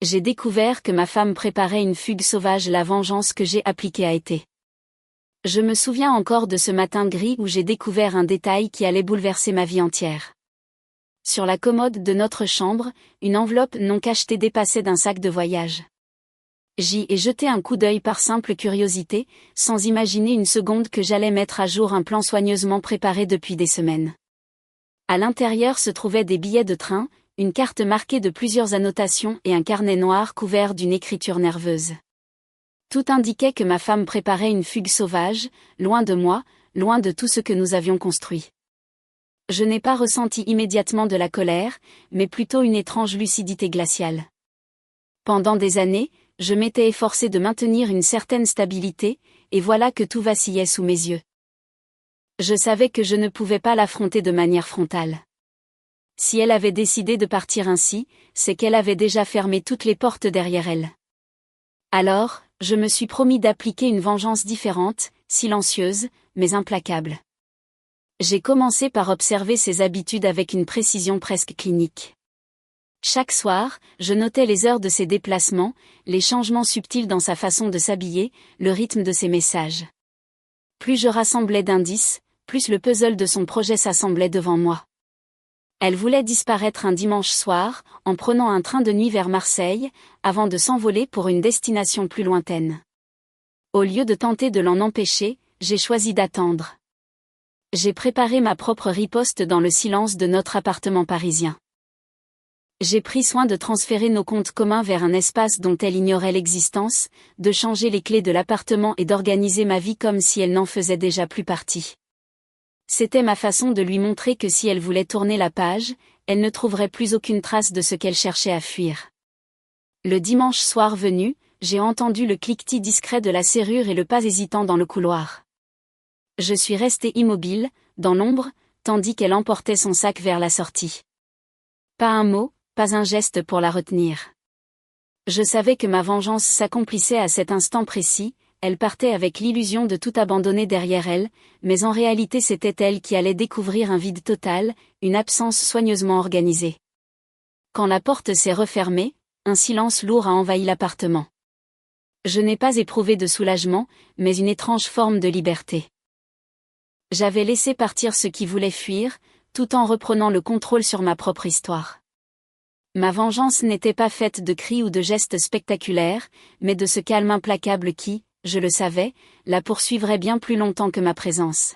J'ai découvert que ma femme préparait une fugue sauvage. La vengeance que j'ai appliquée a été. Je me souviens encore de ce matin gris où j'ai découvert un détail qui allait bouleverser ma vie entière. Sur la commode de notre chambre, une enveloppe non cachetée dépassait d'un sac de voyage. J'y ai jeté un coup d'œil par simple curiosité, sans imaginer une seconde que j'allais mettre à jour un plan soigneusement préparé depuis des semaines. À l'intérieur se trouvaient des billets de train, une carte marquée de plusieurs annotations et un carnet noir couvert d'une écriture nerveuse. Tout indiquait que ma femme préparait une fugue sauvage, loin de moi, loin de tout ce que nous avions construit. Je n'ai pas ressenti immédiatement de la colère, mais plutôt une étrange lucidité glaciale. Pendant des années, je m'étais efforcé de maintenir une certaine stabilité, et voilà que tout vacillait sous mes yeux. Je savais que je ne pouvais pas l'affronter de manière frontale. Si elle avait décidé de partir ainsi, c'est qu'elle avait déjà fermé toutes les portes derrière elle. Alors, je me suis promis d'appliquer une vengeance différente, silencieuse, mais implacable. J'ai commencé par observer ses habitudes avec une précision presque clinique. Chaque soir, je notais les heures de ses déplacements, les changements subtils dans sa façon de s'habiller, le rythme de ses messages. Plus je rassemblais d'indices, plus le puzzle de son projet s'assemblait devant moi. Elle voulait disparaître un dimanche soir, en prenant un train de nuit vers Marseille, avant de s'envoler pour une destination plus lointaine. Au lieu de tenter de l'en empêcher, j'ai choisi d'attendre. J'ai préparé ma propre riposte dans le silence de notre appartement parisien. J'ai pris soin de transférer nos comptes communs vers un espace dont elle ignorait l'existence, de changer les clés de l'appartement et d'organiser ma vie comme si elle n'en faisait déjà plus partie. C'était ma façon de lui montrer que si elle voulait tourner la page, elle ne trouverait plus aucune trace de ce qu'elle cherchait à fuir. Le dimanche soir venu, j'ai entendu le cliquetis discret de la serrure et le pas hésitant dans le couloir. Je suis resté immobile, dans l'ombre, tandis qu'elle emportait son sac vers la sortie. Pas un mot, pas un geste pour la retenir. Je savais que ma vengeance s'accomplissait à cet instant précis. Elle partait avec l'illusion de tout abandonner derrière elle, mais en réalité c'était elle qui allait découvrir un vide total, une absence soigneusement organisée. Quand la porte s'est refermée, un silence lourd a envahi l'appartement. Je n'ai pas éprouvé de soulagement, mais une étrange forme de liberté. J'avais laissé partir ceux qui voulaient fuir, tout en reprenant le contrôle sur ma propre histoire. Ma vengeance n'était pas faite de cris ou de gestes spectaculaires, mais de ce calme implacable qui, je le savais, la poursuivrait bien plus longtemps que ma présence.